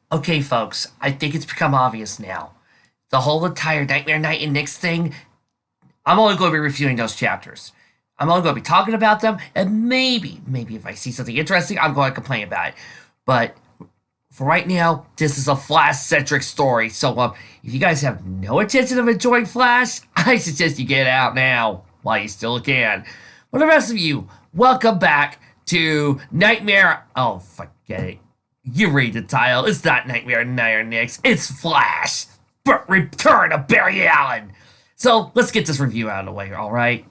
Okay, folks, I think it's become obvious now. The whole entire Nightmare Night and Nyx thing, I'm only going to be reviewing those chapters. I'm only going to be talking about them, and maybe if I see something interesting, I'm going to complain about it. But for right now, this is a Flash-centric story, so if you guys have no intention of enjoying Flash, I suggest you get out now, while you still can. For the rest of you, welcome back to Nightmare... Oh, forget it. You read the title. It's not Nightmare Night or Nyx. It's Flash. Return of Barry Allen. So let's get this review out of the way, alright?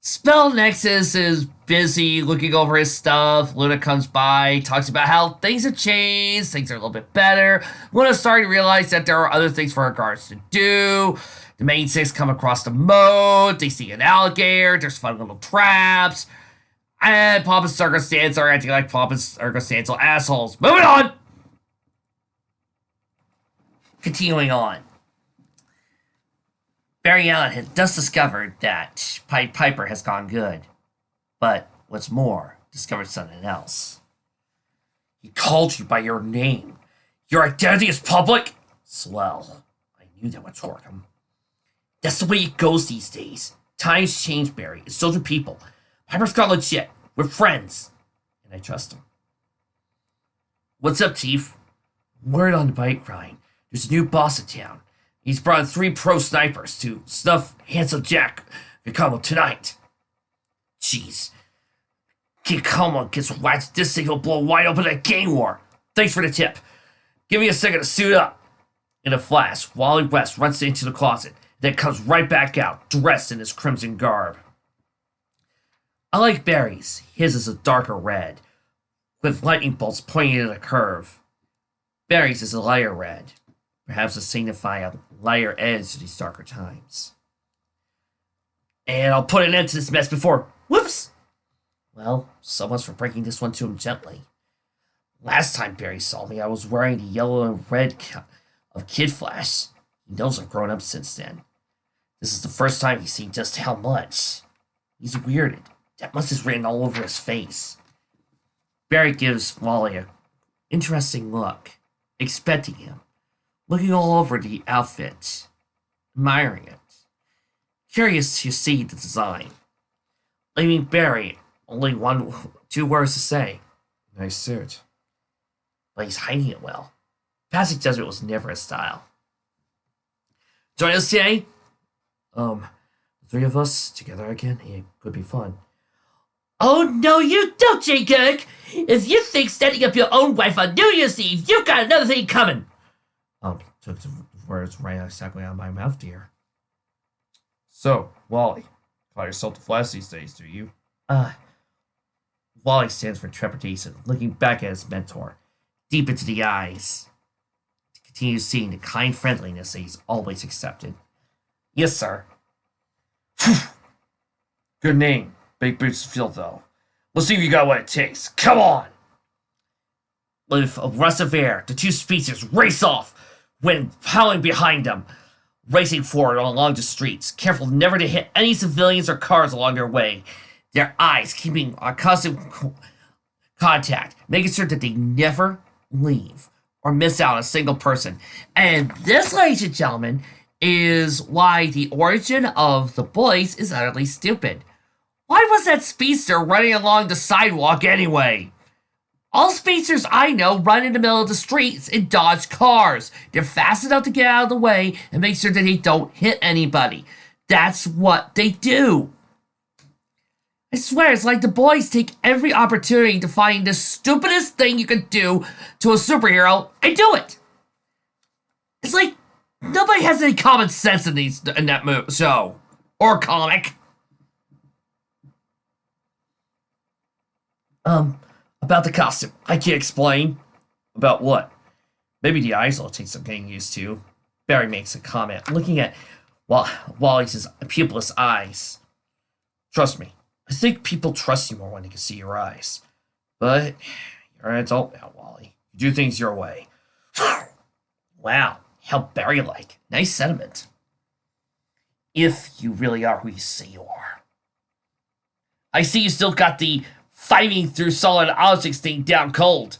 Spell Nexus is busy looking over his stuff. Luna comes by, talks about how things have changed, things are a little bit better. Luna's starting to realize that there are other things for her guards to do. The main six come across the moat, they see an alligator, there's fun little traps. And Pomp and Circumstance are acting like Pomp and Circumstantial assholes. Moving on! Continuing on. Barry Allen has just discovered that Pied Piper has gone good. But what's more, discovered something else. He called you by your name. Your identity is public? Swell. I knew that would torque him. That's the way it goes these days. Times change, Barry, and so do people. Piper's gone legit. We're friends. And I trust him. What's up, Chief? Word on the bike ride. There's a new boss in town. He's brought in 3 pro snipers to snuff Handsome Jack Vekamo tonight. Jeez. Kid Como gets whacked. This thing will blow wide open a gang war. Thanks for the tip. Give me a second to suit up. In a flash, Wally West runs into the closet, then comes right back out, dressed in his crimson garb. I like Barry's. His is a darker red, with lightning bolts pointing at a curve. Barry's is a lighter red, perhaps to signify a lighter edge to these darker times. And I'll put an end to this mess before... Whoops! Well, so much for breaking this one to him gently. Last time Barry saw me, I was wearing the yellow and red of Kid Flash. He knows I've grown up since then. This is the first time he's seen just how much. He's weirded. That must have written all over his face. Barry gives Wally an interesting look, expecting him, looking all over the outfit, admiring it, curious to see the design, leaving Barry only 2 words to say. Nice suit. But he's hiding it well. Passing judgment was never his style. Join us today? The 3 of us together again? It could be fun. Oh, no, you don't, J-Kirk! If you think standing up your own wife on New Year's Eve, you've got another thing coming! Took the words right exactly out of my mouth, dear. So, Wally, call yourself the Flash these days, do you? Wally stands for trepidation, looking back at his mentor, deep into the eyes, to continue seeing the kind friendliness that he's always accepted. Yes, sir. Good name. Big boots to fill, though. Let's see if you got what it takes. Come on! With a rush of air, the 2 speedsters race off, wind howling behind them, racing forward along the streets, careful never to hit any civilians or cars along their way, their eyes keeping on constant contact, making sure that they never leave or miss out on a single person. And this, ladies and gentlemen, is why the origin of the boys is utterly stupid. Why was that speedster running along the sidewalk anyway? All speedsters I know run in the middle of the streets and dodge cars. They're fast enough to get out of the way and make sure that they don't hit anybody. That's what they do. I swear, it's like the boys take every opportunity to find the stupidest thing you can do to a superhero and do it. It's like nobody has any common sense in that show or comic. About the costume. I can't explain. About what? Maybe the eyes will take some getting used to. Barry makes a comment, looking at Wally's pupilless eyes. Trust me, I think people trust you more when they can see your eyes. But you're an adult now, Wally. You do things your way. Wow, how Barry-like. Nice sentiment. If you really are who you say you are. I see you still got the fighting through solid objects thing down cold.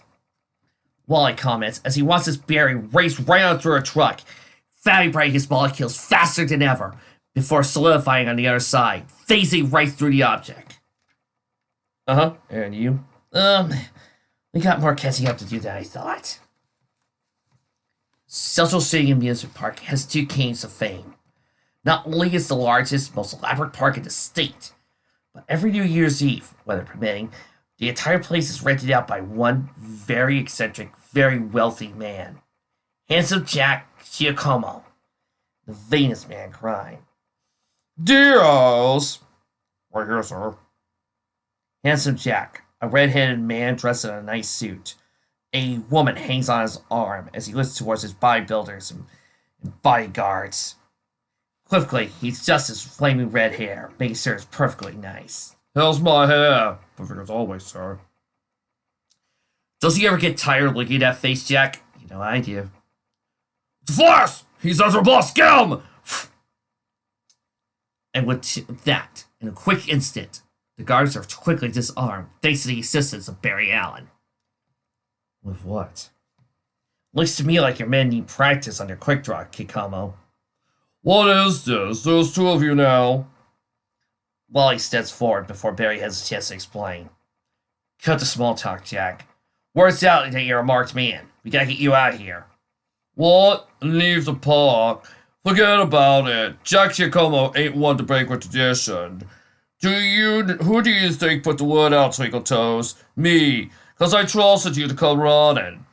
Wally comments as he watches Barry race right on through a truck, fabricating his molecules faster than ever before solidifying on the other side, phasing right through the object. Uh-huh, and you? We got more catching up to do than I thought. Central City Amusement Park has two claims of fame. Not only is the largest, most elaborate park in the state, but every New Year's Eve, weather permitting, the entire place is rented out by one very eccentric, very wealthy man. Handsome Jack Giacomo, the Venus man crying. Dios! Right here, sir. Handsome Jack, a red-headed man dressed in a nice suit. A woman hangs on his arm as he looks towards his bodybuilders and bodyguards. Quickly, he's just his flaming red hair, making sure it's perfectly nice. How's my hair? Perfect as always, sir. Does he ever get tired looking at that face, Jack? You know I do. Flash! He's under boss, get him! And with that, in a quick instant, the guards are quickly disarmed thanks to the assistance of Barry Allen. With what? Looks to me like your men need practice on your quick draw, Kikomo. What is this? There's two of you now. Wally steps forward before Barry has a chance to explain. Cut the small talk, Jack. Word's out that you're a marked man. We gotta get you out of here. What? Leave the park? Forget about it. Jack Giacomo ain't one to break with tradition. Who do you think put the word out, Twinkle Toes? Me. 'Cause I trusted you to come running.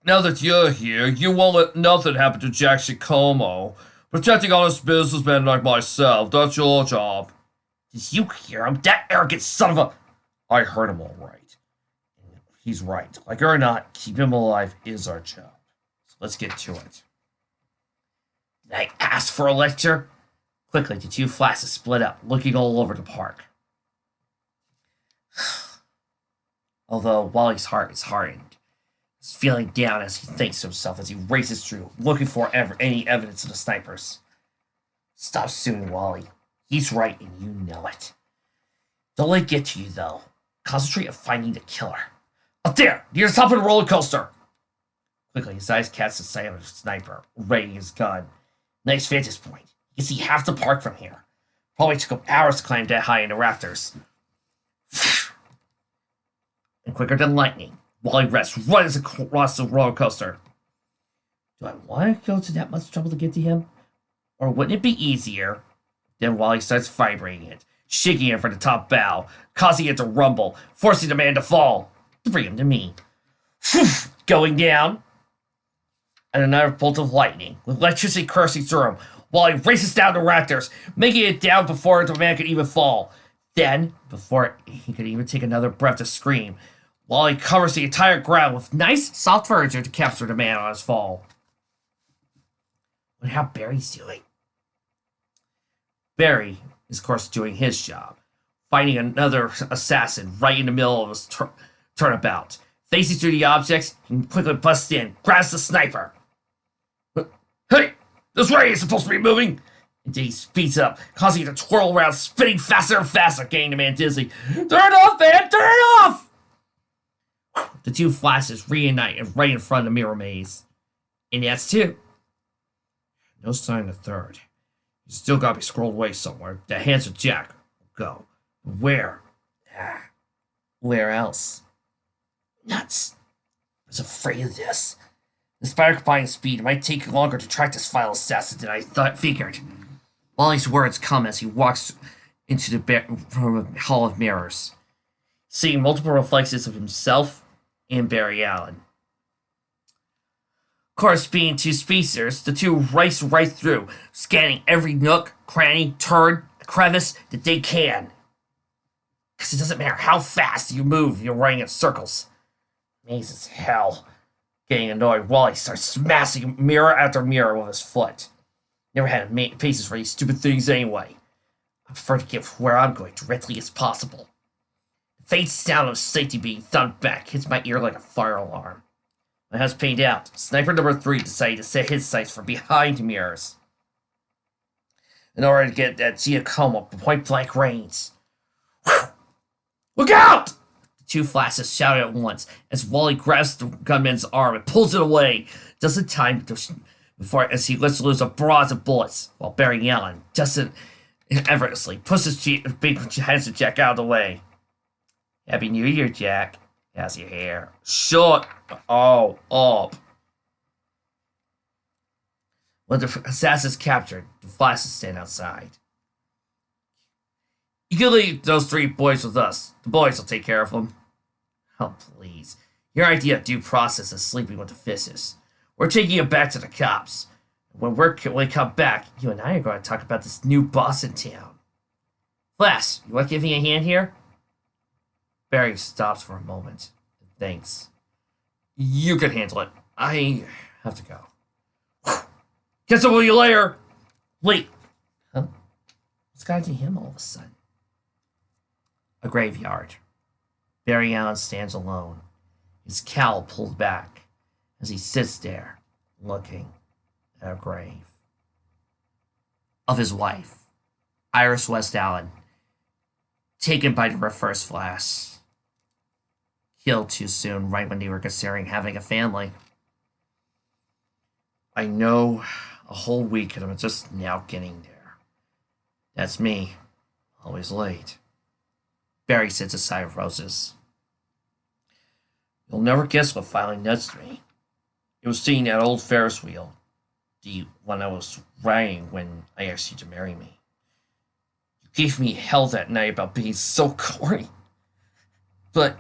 Now that you're here, you won't let nothing happen to Jack Giacomo. Protecting honest businessmen like myself, that's your job. Did you hear him? That arrogant son of a... I heard him all right. He's right. Like it or not, keep him alive is our job. So let's get to it. Did I ask for a lecture? Quickly, the two flashes split up, looking all over the park. Although Wally's heart is hardened, he's feeling down as he thinks to himself as he races through, looking for any evidence of the snipers. Stop suing Wally. He's right and you know it. Don't let it get to you, though. Concentrate on finding the killer. Up there! Near the top of the roller coaster! Quickly, his eyes catch the sight of a sniper, raising his gun. Nice vantage point. You can see half the park from here. Probably took him hours to climb that high in the rafters. And quicker than lightning, Wally Rest runs across the roller coaster. Do I want to go to that much trouble to get to him? Or wouldn't it be easier? Then Wally starts vibrating it, shaking it from the top bow, causing it to rumble, forcing the man to fall, to bring him to me. Going down. And another bolt of lightning, with electricity coursing through him, Wally races down the rafters, making it down before the man could even fall. Then, before he could even take another breath to scream, Wally covers the entire ground with nice, soft furniture to capture the man on his fall. Wonder how Barry's doing. Barry is, of course, doing his job, fighting another assassin right in the middle of his turnabout. Facing through the objects, he quickly busts in, grabs the sniper. Hey! This ray is supposed to be moving! And then he speeds up, causing it to twirl around, spinning faster and faster, getting the man dizzy. Turn it off, man! Turn it off! The two flashes reunite right in front of the mirror maze. And that's two. No sign of the third. He's still gotta be scrolled away somewhere. The hands of Jack will go. Where? Where else? Nuts. I was afraid of this. Despite our combined speed, it might take longer to track this vile assassin than I figured. Wally's words come as he walks into the Hall of Mirrors, seeing multiple reflections of himself and Barry Allen. Of course, being two speedsters, the two race right through, scanning every nook, cranny, turn, crevice that they can. Because it doesn't matter how fast you move, you're running in circles. Maze as hell. Getting annoyed, Wally starts smashing mirror after mirror with his foot. Never had patience for these stupid things anyway. I prefer to get where I'm going directly as possible. The faint sound of safety being thumped back hits my ear like a fire alarm. My house paid out. Sniper number 3 decided to set his sights from behind the mirrors in order to get that Giacomo point blank range. Look out! The Two flashes shout at once as Wally grabs the gunman's arm and pulls it away, just in time before as he lets loose a barrage of bullets, while Barry Allen doesn't effortlessly pushes big hands of Jack out of the way. Happy New Year, Jack. How's your hair? Shut up. When the assassin's captured, the flashes stand outside. You can leave those three boys with us. The boys will take care of them. Oh, please. Your idea of due process is sleeping with the fishes. We're taking you back to the cops. When we come back, you and I are going to talk about this new boss in town. Flash, you want to give me a hand here? Barry stops for a moment and thinks. You can handle it. I have to go. Catch up with you later. Wait. Huh? What's got to him all of a sudden? A graveyard. Barry Allen stands alone, his cowl pulled back as he sits there, looking at a grave of his wife, Iris West Allen, taken by the reverse flash, killed too soon, right when they were considering having a family. I know a whole week and I'm just now getting there. That's me, always late. Barry sits aside of roses. You'll never guess what finally nudged me. It was seeing that old Ferris wheel, the one I was riding when I asked you to marry me. You gave me hell that night about being so corny. But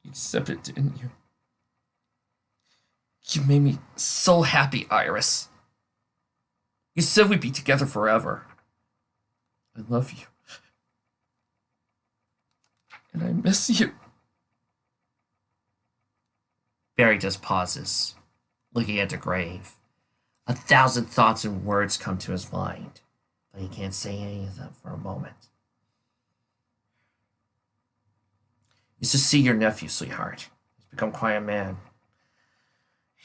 you accepted, didn't you? You made me so happy, Iris. You said we'd be together forever. I love you. And I miss you. Barry just pauses, looking at the grave. 1,000 thoughts and words come to his mind, but he can't say any of them for a moment. You should see your nephew, sweetheart. He's become quite a man.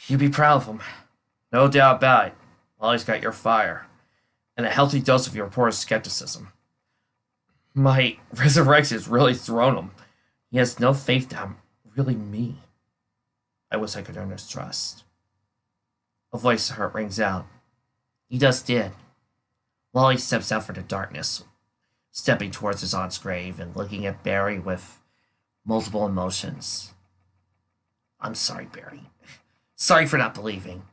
You'd be proud of him. No doubt about it. Wally's got your fire, and a healthy dose of your poor skepticism. My resurrection has really thrown him. He has no faith that I'm really me. I wish I could earn his trust. A voice of hurt rings out. He just did. Wally steps out from the darkness, stepping towards his aunt's grave and looking at Barry with multiple emotions. I'm sorry, Barry. Sorry for not believing.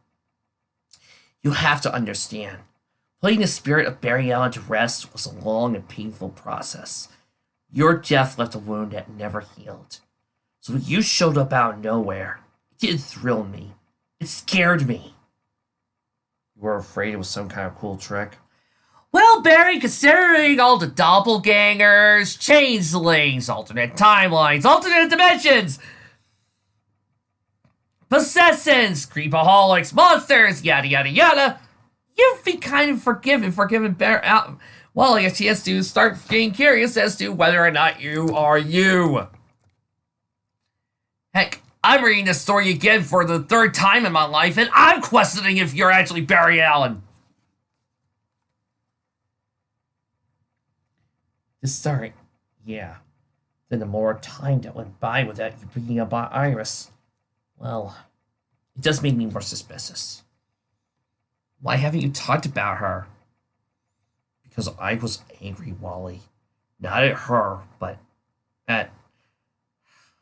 You have to understand. Putting the spirit of Barry Allen to rest was a long and painful process. Your death left a wound that never healed. So when you showed up out of nowhere, it didn't thrill me. It scared me. You were afraid it was some kind of cool trick? Well, Barry, considering all the doppelgangers, changelings, alternate timelines, alternate dimensions, possessions, creepaholics, monsters, yada yada yada, you'd be kind of forgiven Barry. Well, I guess he has to start getting curious as to whether or not you are you. Heck, I'm reading this story again for the third time in my life, and I'm questioning if you're actually Barry Allen. To start, yeah. Then the more time that went by without you bringing up Iris, well, it does make me more suspicious. Why haven't you talked about her? Because I was angry, Wally. Not at her, but at,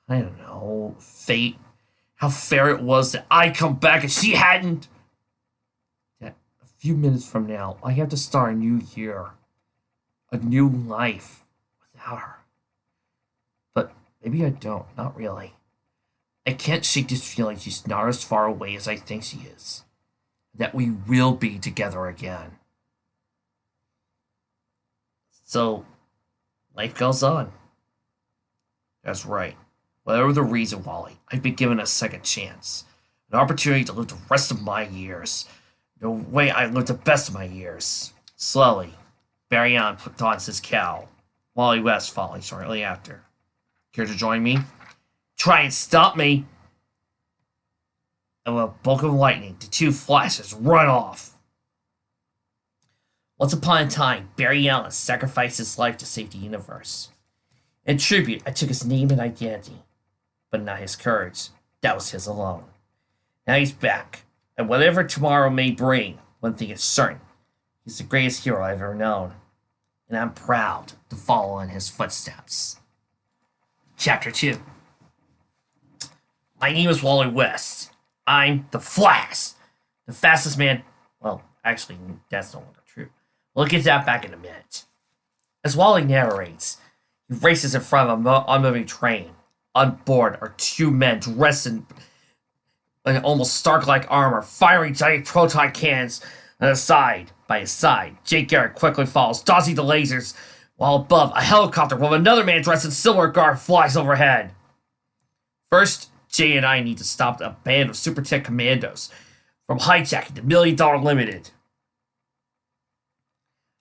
I don't know, fate. How fair it was that I come back and she hadn't. That a few minutes from now, I have to start a new year. A new life without her. But maybe I don't, not really. I can't shake this feeling she's not as far away as I think she is. That we will be together again. So, life goes on. That's right. Whatever the reason, Wally, I've been given a second chance. An opportunity to live the rest of my years. The way I lived the best of my years. Slowly, Barry Allen put on his cowl. Wally West following shortly after. Care to join me? Try and stop me! And with a bolt of lightning, the two flashes run off. Once upon a time, Barry Allen sacrificed his life to save the universe. In tribute, I took his name and identity, but not his courage. That was his alone. Now he's back, and whatever tomorrow may bring, one thing is certain. He's the greatest hero I've ever known, and I'm proud to follow in his footsteps. Chapter 2. My name is Wally West. I'm the Flash. The fastest man. Well, actually, that's no longer true. We'll get that back in a minute. As Wally narrates, he races in front of an unmoving train. On board are two men dressed in almost Stark-like armor, firing giant proton cannons on his side. By his side, Jake Garrett quickly follows, dodging the lasers, while above, a helicopter with another man dressed in similar garb flies overhead. First, Jay and I need to stop a band of Super Tech commandos from hijacking the $1 Million Limited.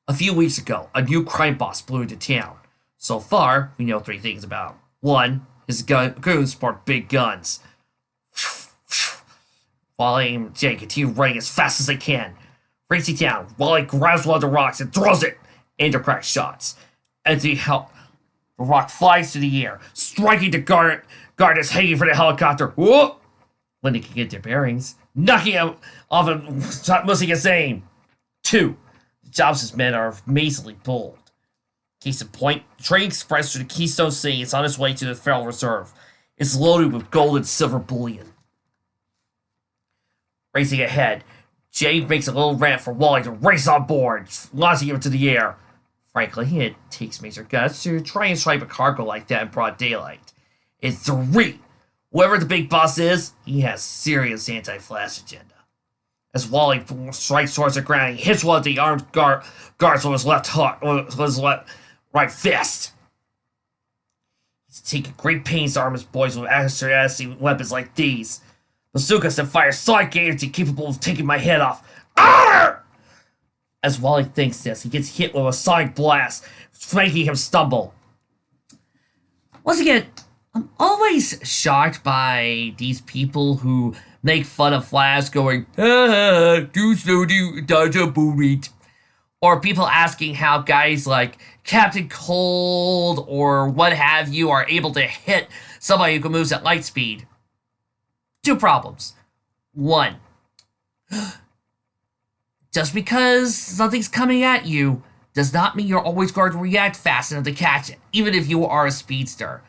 A few weeks ago, a new crime boss blew into town. So far, we know 3 things about him. 1, his goons sport big guns. Wally and Jay continue running as fast as they can. Racing down, Wally grabs one of the rocks and throws it into crack shots. As the rock flies through the air, striking the guard is hanging from the helicopter. Whoa! When they can get their bearings, knocking him off and missing his aim. 2, the Jobs' men are amazingly bold. Case in point, the train express through the Keystone City is on its way to the Federal Reserve. It's loaded with gold and silver bullion. Racing ahead, Jay makes a little ramp for Wally to race on board, launching him into the air. Frankly, it takes major guts to try and swipe a cargo like that in broad daylight. And 3, whoever the big boss is, he has serious anti-Flash agenda. As Wally strikes towards the ground, he hits one of the armed guards with his right fist. He's taking great pains to arm his boys with accuracy weapons like these. Bazookas that fire sonic energy capable of taking my head off. Arr! As Wally thinks this, he gets hit with a sonic blast, making him stumble. Once again, I'm always shocked by these people who make fun of Flash going, too slow to dodge a bullet. Or people asking how guys like Captain Cold or what have you are able to hit somebody who moves at light speed. 2 problems. 1, just because something's coming at you does not mean you're always going to react fast enough to catch it, even if you are a speedster.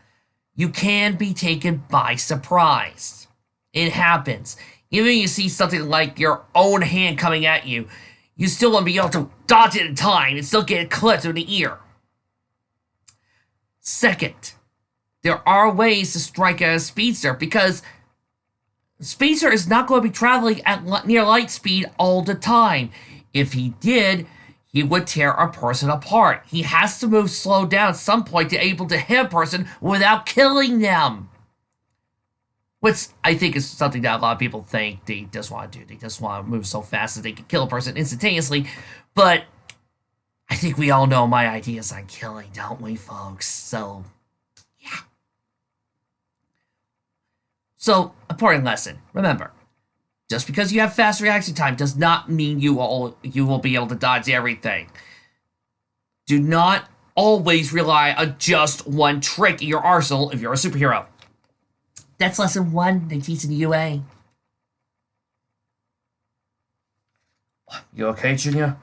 You can be taken by surprise. It happens. Even if you see something like your own hand coming at you, you still want to be able to dodge it in time and still get clipped in the ear. Second, there are ways to strike at a speedster because Speedster is not going to be traveling at near light speed all the time. If he did, he would tear a person apart. He has to move slow down at some point to be able to hit a person without killing them. Which I think is something that a lot of people think they just want to do. They just want to move so fast that they can kill a person instantaneously. But I think we all know my ideas on killing, don't we, folks? So, yeah. So, important lesson. Remember, just because you have fast reaction time does not mean you will be able to dodge everything. Do not always rely on just one trick in your arsenal if you're a superhero. That's lesson 1 they teach in the UA. You okay, Junior?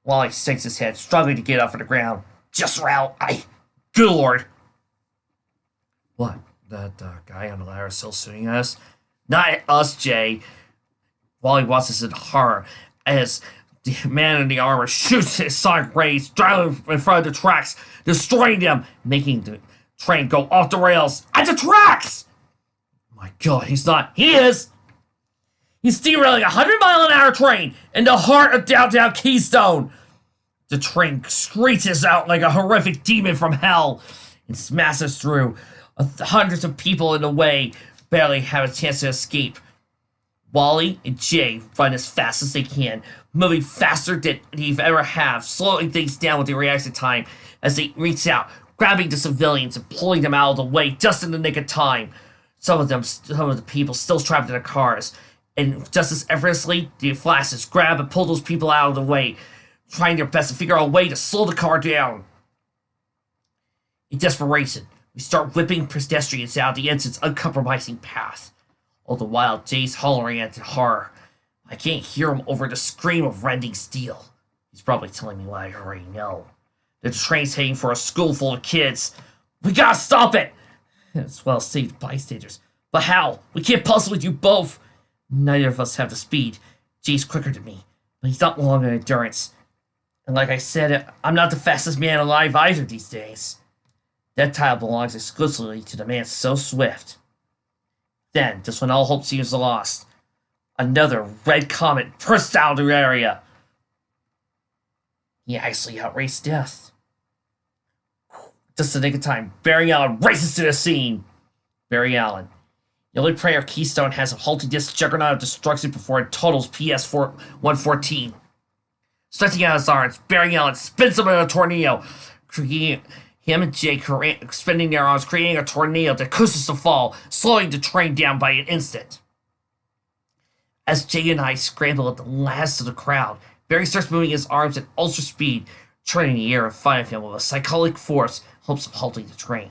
Wally sinks his head, struggling to get up from the ground. Just route. Good lord. What? That guy on the ladder is still shooting at us? Not at us, Jay. Wally watches in horror as the man in the armor shoots his sonic rays, driving in front of the tracks, destroying them, making the train go off the rails at the tracks! My god, he's not. He is! He's derailing a 100-mile-an-hour train in the heart of downtown Keystone. The train screeches out like a horrific demon from hell and smashes through. Hundreds of people in the way barely have a chance to escape. Wally and Jay run as fast as they can, moving faster than they've ever have, slowing things down with their reaction time as they reach out, grabbing the civilians and pulling them out of the way just in the nick of time. Some of the people still trapped in their cars, and just as effortlessly, the Flashes grab and pull those people out of the way, trying their best to figure out a way to slow the car down. In desperation, we start whipping pedestrians out of the ensign's uncompromising path. All the while, Jay's hollering at the horror. I can't hear him over the scream of rending steel. He's probably telling me what I already know. The train's heading for a school full of kids. We gotta stop it! As well as save the bystanders. But how? We can't puzzle with you both. Neither of us have the speed. Jay's quicker than me, but he's not long on endurance. And like I said, I'm not the fastest man alive either these days. That tile belongs exclusively to the man so swift. Then, just when all hope seems lost, another red comet bursts out of the area. He actually outraced death. Just the nick of time, Barry Allen races to the scene. Barry Allen. The only prayer Keystone has of halting this juggernaut of destruction before it totals PS 114. Stretching out his arms, Barry Allen spins him in a tornado, creating him and Jake spinning their arms, creating a tornado that causes the fall, slowing the train down by an instant. As Jay and I scramble at the last of the crowd, Barry starts moving his arms at ultra speed, turning the air in front of him with a psychological force, hopes of halting the train.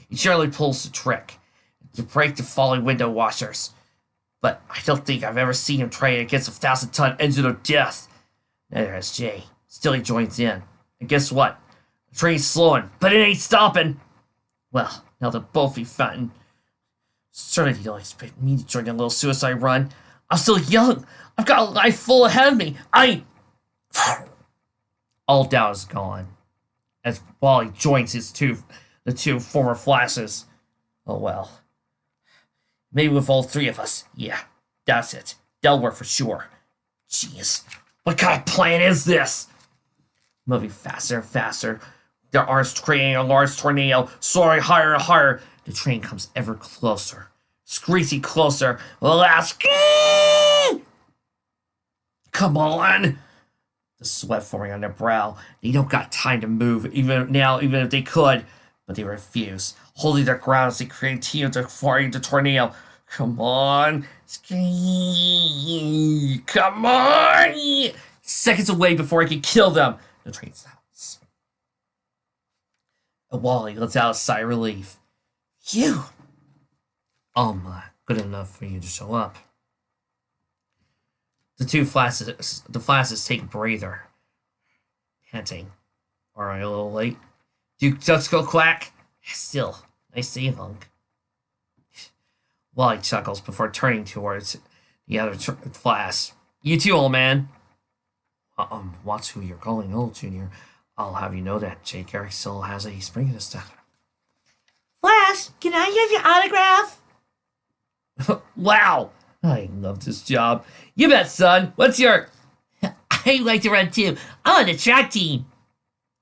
He generally pulls the trick to break the falling window washers, but I don't think I've ever seen him try it against a 1,000-ton engine of death. Neither has Jay. Still, he joins in. And guess what? The train's slowing, but it ain't stopping. Well, now they'll both be fountain. Certainly, you don't expect me to join a little suicide run. I'm still young. I've got a life full ahead of me. All doubt is gone as Wally joins the two former Flashes. Oh well. Maybe with all three of us. Yeah, that's it. That'll work for sure. Jeez. What kind of plan is this? Moving faster and faster, their arms creating a large tornado, soaring higher and higher. The train comes ever closer, screeching closer. Last, come on! The sweat forming on their brow. They don't got time to move, even if they could, but they refuse, holding their ground as they continue to fire the tornado. Come on, come on! Seconds away before I can kill them. The train stops. And Wally lets out a sigh of relief. Phew! Good enough for you to show up. The Flashes take a breather. Panting. Alright, a little late. Do you just go quack? Still, nice save, Hunk. Wally chuckles before turning towards the other Flash. You too, old man. Watch who you're calling old, Junior. I'll have you know that Jake Eric still has a spring in his step. Flash, can I have your autograph? Wow, I love this job. You bet, son. What's your... I like to run too. I'm on the track team.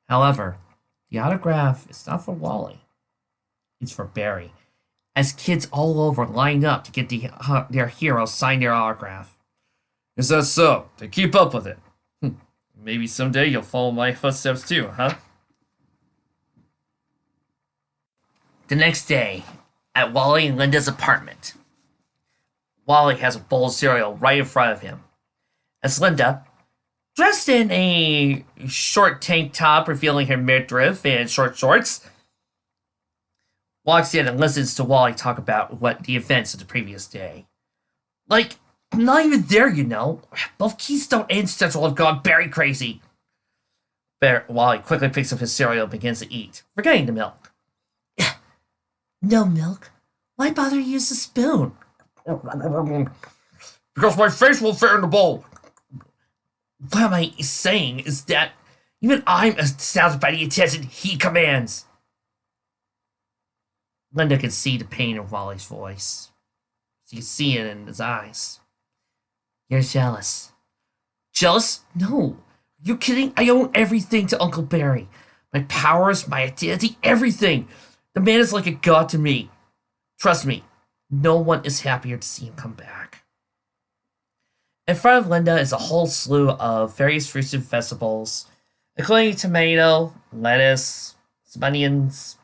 However, the autograph is not for Wally. It's for Barry. As kids all over line up to get their hero sign their autograph. Is that so? Then keep up with it. Maybe someday you'll follow my footsteps too, huh? The next day, at Wally and Linda's apartment, Wally has a bowl of cereal right in front of him. As Linda, dressed in a short tank top revealing her midriff and short shorts, walks in and listens to Wally talk about the events of the previous day. Like, I'm not even there, you know. Both Keystone and Central have gone berry crazy. Wally quickly picks up his cereal and begins to eat, forgetting the milk. No milk? Why bother to use the spoon? Because my face will fit in the bowl. What am I saying is that even I'm astounded by the attention he commands. Linda can see the pain in Wally's voice. She can see it in his eyes. You're jealous. Jealous? No. Are you kidding? I own everything to Uncle Barry. My powers, my identity, everything. The man is like a god to me. Trust me, no one is happier to see him come back. In front of Linda is a whole slew of various fruits and vegetables, including tomato, lettuce, some onions,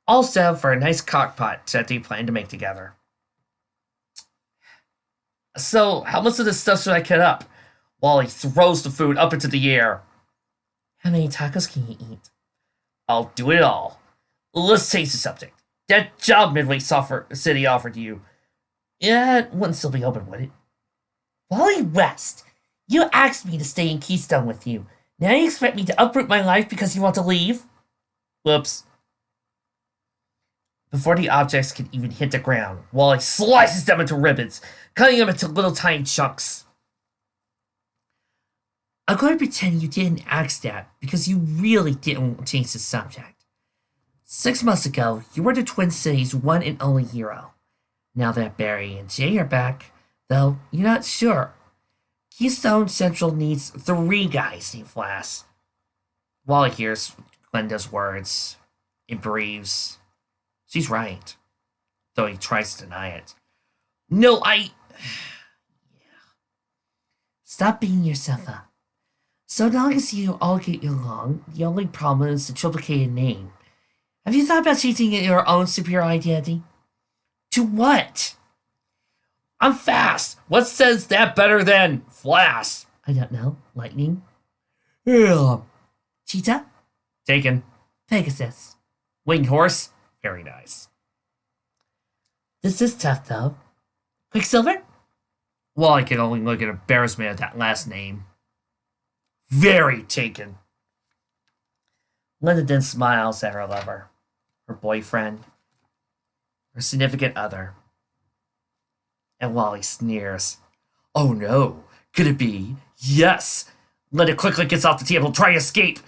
all set up for a nice crock-pot that they plan to make together. So, how much of this stuff should I cut up? Wally throws the food up into the air. How many tacos can you eat? I'll do it all. Let's change the subject. That job Midway City offered you. Yeah, it wouldn't still be open, would it? Wally West, you asked me to stay in Keystone with you. Now you expect me to uproot my life because you want to leave? Whoops. Before the objects can even hit the ground, Wally slices them into ribbons, cutting them into little tiny chunks. I'm going to pretend you didn't ask that because you really didn't change the subject. 6 months ago, you were the Twin Cities' one and only hero. Now that Barry and Jay are back, though you're not sure, Keystone Central needs 3 guys named Flash. Wally hears Glenda's words and breathes. She's right, though he tries to deny it. No, yeah. Stop beating yourself up. So long as you all get along, the only problem is the triplicated name. Have you thought about changing your own superior identity? To what? I'm fast. What says that better than Flash? I don't know. Lightning? Yeah. Cheetah? Taken. Pegasus. Winged horse? Very nice. This is tough, though. Quicksilver? Well, I can only look at embarrassment at that last name. Very taken. Linda then smiles at her lover, her boyfriend, her significant other. And Wally sneers. Oh no, could it be? Yes! Linda quickly gets off the table, trying to escape.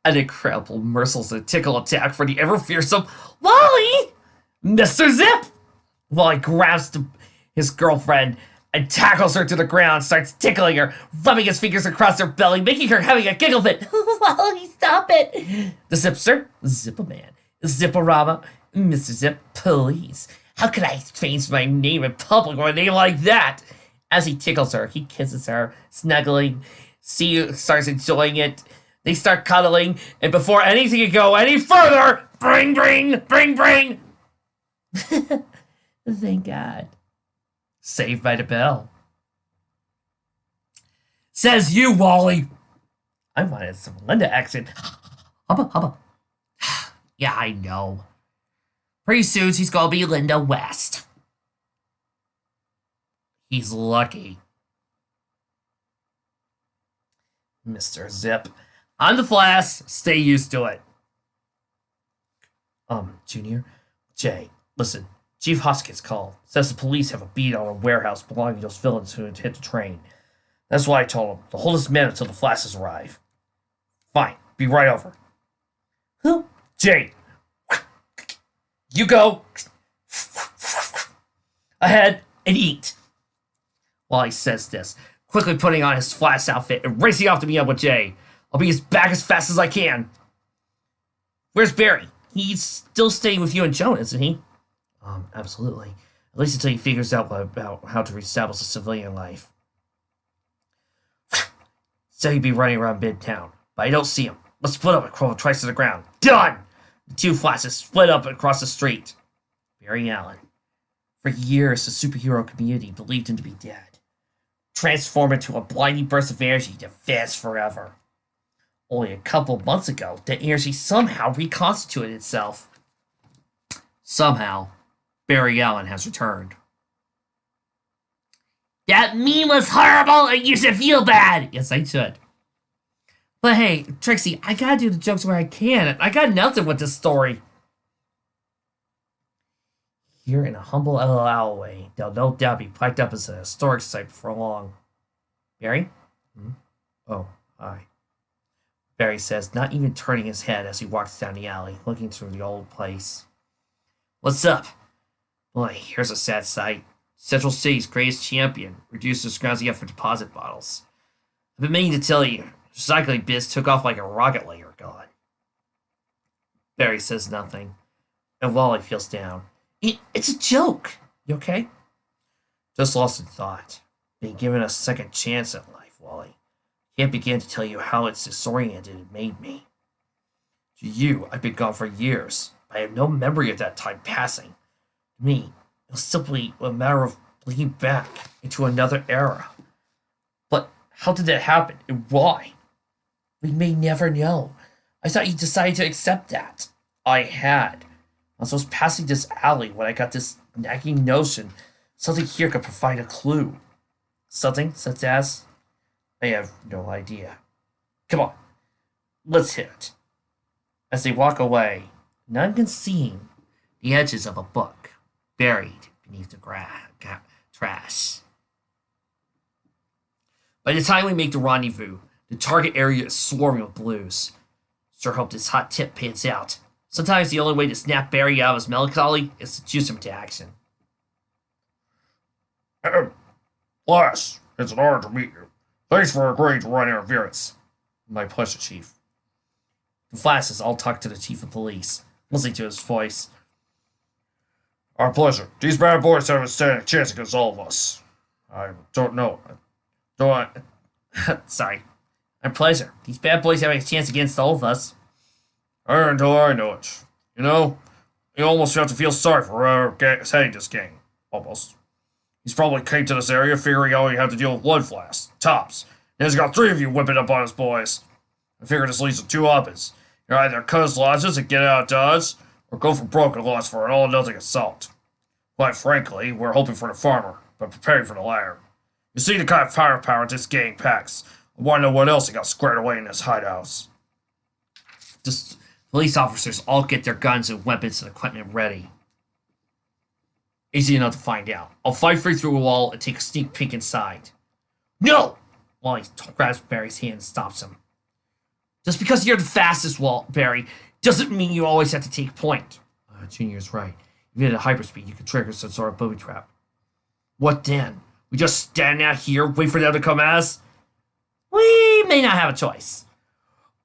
An incredible merciless and tickle attack for the ever-fearsome Wally! Mr. Zip! Wally grabs his girlfriend and tackles her to the ground, starts tickling her, rubbing his fingers across her belly, making her having a giggle fit. Wally, stop it! The Zipster, Zip-a-Man, Zip-a-Rama, Mr. Zip, please. How could I change my name in public with a name like that? As he tickles her, he kisses her, snuggling. She starts enjoying it. They start cuddling, and before anything can go any further, bring, bring, bring, bring. Thank God. Saved by the bell. Says you, Wally. I wanted some Linda accent. Hubba, hubba. Yeah, I know. Pretty soon she's gonna be Linda West. He's lucky. Mr. Zip. I'm the Flash. Stay used to it. Junior. Jay, listen. Chief Hoskins called. Says the police have a beat on a warehouse belonging to those villains who hit the train. That's why I told him to hold his men until the Flashes arrive. Fine. Be right over. Who? Jay. You go. Ahead and eat. While he says this, quickly putting on his Flash outfit and racing off to meet up with Jay. I'll be back as fast as I can. Where's Barry? He's still staying with you and Joan, isn't he? Absolutely. At least until he figures out about how to reestablish a civilian life. Said he'd be running around midtown, but I don't see him. Let's split up and crawl twice to the ground. Done! The 2 Flashes split up across the street. Barry Allen. For years, the superhero community believed him to be dead. Transformed into a blinding burst of energy to vanish forever. Only a couple months ago, the energy somehow reconstituted itself. Somehow, Barry Allen has returned. That meme was horrible and you should feel bad! Yes, I should. But hey, Trixie, I gotta do the jokes where I can. I got nothing with this story. Here in a humble little alleyway, they'll no doubt be piped up as a historic site before long. Barry? Oh, hi. Barry says, not even turning his head as he walks down the alley, looking through the old place. What's up? Boy, here's a sad sight. Central City's greatest champion reduced his scrounging up for deposit bottles. I've been meaning to tell you, the recycling biz took off like a rocket later gone. Barry says nothing, and Wally feels down. It's a joke. You okay? Just lost in thought. Being given a second chance at life, Wally. Can't begin to tell you how it's disoriented it made me. To you, I've been gone for years, but I have no memory of that time passing. To me, it was simply a matter of blinking back into another era. But how did that happen, and why? We may never know. I thought you decided to accept that. I had. I was passing this alley when I got this nagging notion something here could provide a clue. Something such as? I have no idea. Come on, let's hit it. As they walk away, none can see the edges of a book buried beneath the trash. By the time we make the rendezvous, the target area is swarming with blues. Sure hope this hot tip pans out. Sometimes the only way to snap Barry out of his melancholy is to juice him to action. Flash, it's an honor to meet you. Thanks for agreeing to run interference. My pleasure, Chief. The Flashes all talk to the Chief of Police, listening to his voice. Our pleasure. These bad boys have a standing chance against all of us. I don't know. Sorry. My pleasure. These bad boys have a chance against all of us. Until I know it. You know, you almost have to feel sorry for whoever is heading this gang. Almost. He's probably came to this area figuring all you have to deal with blood flasks, tops. And he's got 3 of you whipping up on his boys. I figure this leads to 2 options. You either cut his losses and get out of Dodge, or go for broken loss for an all-nothing assault. Quite frankly, we're hoping for the farmer, but preparing for the latter. You see the kind of firepower this gang packs. I want to know what else he got squared away in his hideouts. The police officers all get their guns and weapons and equipment ready. Easy enough to find out. I'll fight free through a wall and take a sneak peek inside. No! Wally grabs Barry's hand and stops him. Just because you're the fastest, Barry, doesn't mean you always have to take point. Junior's right. If you hit a hyperspeed, you can trigger some sort of booby trap. What then? We just stand out here, wait for them to come at us? We may not have a choice.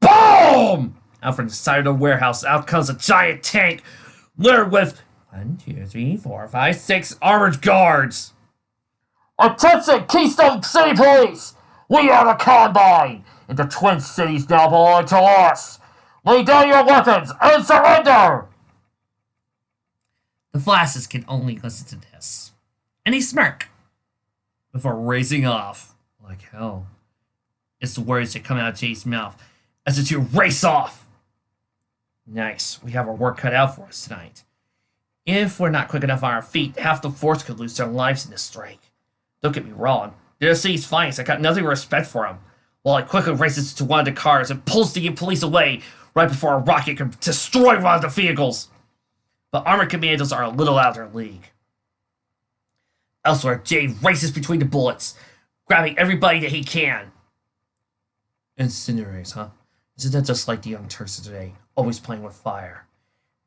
Boom! Out from the side of the warehouse, out comes a giant tank littered with 1, 2, 3, 4, 5, 6 armored guards. Attention, Keystone City Police! We are the Combine, and the Twin Cities now belong to us. Lay down your weapons and surrender! The Flashes can only listen to this, and they smirk before racing off like hell. It's the words that come out of Jay's mouth as the 2 race off. Nice, we have our work cut out for us tonight. If we're not quick enough on our feet, half the force could lose their lives in this strike. Don't get me wrong, they're the city's finest. I got nothing but respect for them. Wally quickly races to one of the cars and pulls the police away right before a rocket can destroy one of the vehicles. But armored commandos are a little out of their league. Elsewhere, Jay races between the bullets, grabbing everybody that he can. Incinerators, huh? Isn't that just like the young Turks of today, always playing with fire?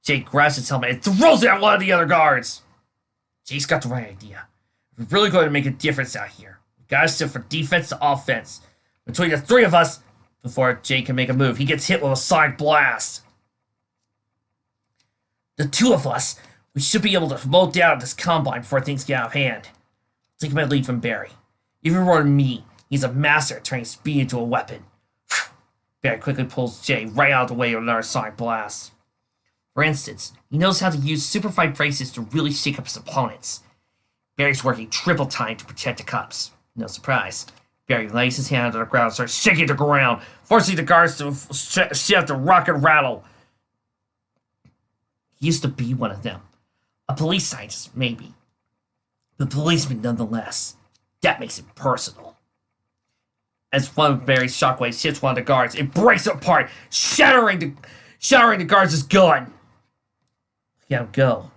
Jay grabs his helmet and throws it at one of the other guards. Jay's got the right idea. If we're really going to make a difference out here, we gotta shift from defense to offense. Between the 3 of us, before Jay can make a move, he gets hit with a sonic blast. The 2 of us, we should be able to mow down this Combine before things get out of hand. Take my lead from Barry. Even more than me, he's a master at turning speed into a weapon. Barry quickly pulls Jay right out of the way of another sonic blast. For instance, he knows how to use super fine phrases to really shake up his opponents. Barry's working triple time to protect the cups. No surprise. Barry lays his hand on the ground and starts shaking the ground, forcing the guards to shift and rock and rattle. He used to be one of them. A police scientist, maybe. But policeman nonetheless. That makes it personal. As one of Barry's shockwaves hits one of the guards, it breaks it apart, shattering the guards' gun. Look at him go.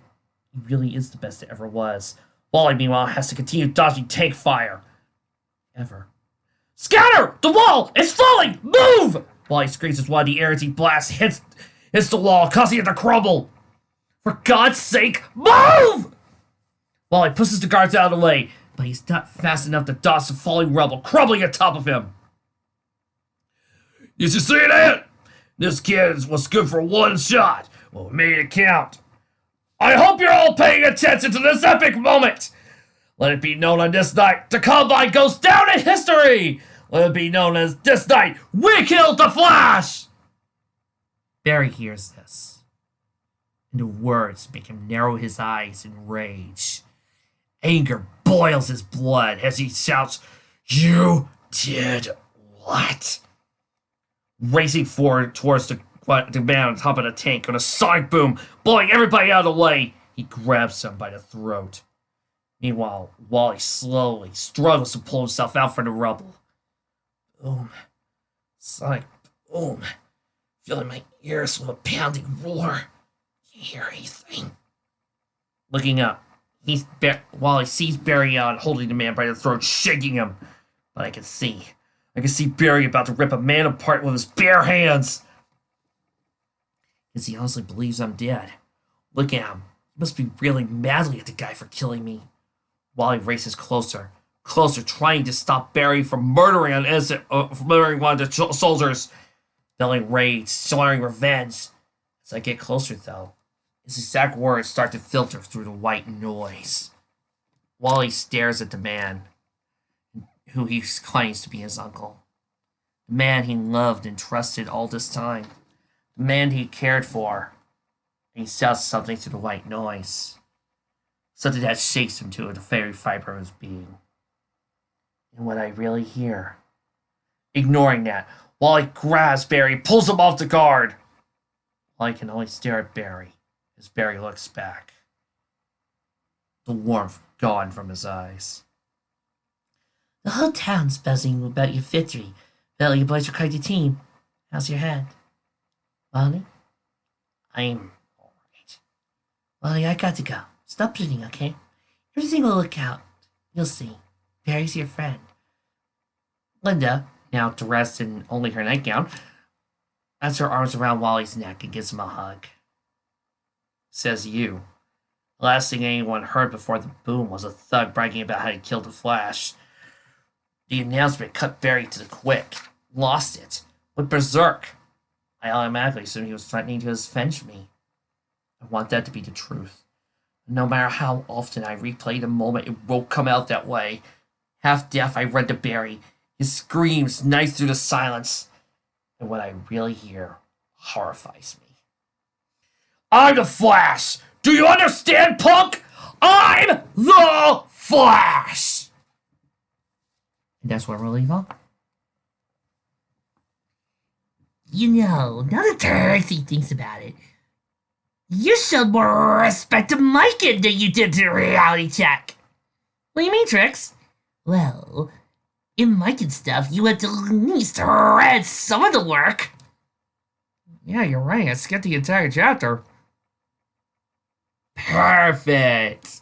He really is the best it ever was. Wally, meanwhile, has to continue dodging tank fire. Ever. Scatter! The wall! It's falling! Move! Wally screams as one of the energy blasts hits the wall, causing it to crumble. For God's sake, move! Wally pushes the guards out of the way, but he's not fast enough to dodge the falling rubble crumbling atop of him. Did you see that? This kid was good for 1 shot. Well, we made it count. I hope you're all paying attention to this epic moment. Let it be known on this night, the Combine goes down in history. Let it be known as this night, we killed the Flash. Barry hears this, and the words make him narrow his eyes in rage. Anger boils his blood as he shouts, "You did what?" Racing forward towards the the man on top of the tank with a sonic boom, blowing everybody out of the way. He grabs him by the throat. Meanwhile, Wally slowly struggles to pull himself out from the rubble. Boom. Sonic boom. Filling my ears with a pounding roar. Can't hear anything. Looking up, Wally sees Barry out holding the man by the throat, shaking him. But I can see Barry about to rip a man apart with his bare hands. Because he honestly believes I'm dead. Look at him. He must be really madly at the guy for killing me. Wally races closer, trying to stop Barry from murdering one of the soldiers. Feeling rage, swearing revenge. As I get closer, though, his exact words start to filter through the white noise. Wally stares at the man who he claims to be his uncle. The man he loved and trusted all this time. The man he cared for. And he shouts something through the white noise. Something that shakes him to the very fiber of his being. And what I really hear. Ignoring that, Wally grabs Barry, pulls him off the guard. Wally can only stare at Barry as Barry looks back. The warmth gone from his eyes. The whole town's buzzing about your victory. Well, you boys are quite a team. How's your head? Wally? I'm alright. Wally, I got to go. Stop bleeding, okay? Everything will look out. You'll see. Barry's your friend. Linda, now dressed in only her nightgown, has her arms around Wally's neck and gives him a hug. Says you. The last thing anyone heard before the boom was a thug bragging about how he killed the Flash. The announcement cut Barry to the quick. Lost it. Went berserk. I automatically assumed he was threatening to avenge me. I want that to be the truth. No matter how often I replay the moment, it won't come out that way. Half deaf, I read to Barry. His screams knife through the silence. And what I really hear horrifies me. I'm the Flash! Do you understand, punk? I'm the Flash! And that's where we'll leave off. You know, now that Terry thinks about it, you showed more respect to Micah than you did to Reality Check. What do you mean, Trix? Well, in Micah stuff, you had to at least read some of the work. Yeah, you're right. I skipped the entire chapter. Perfect.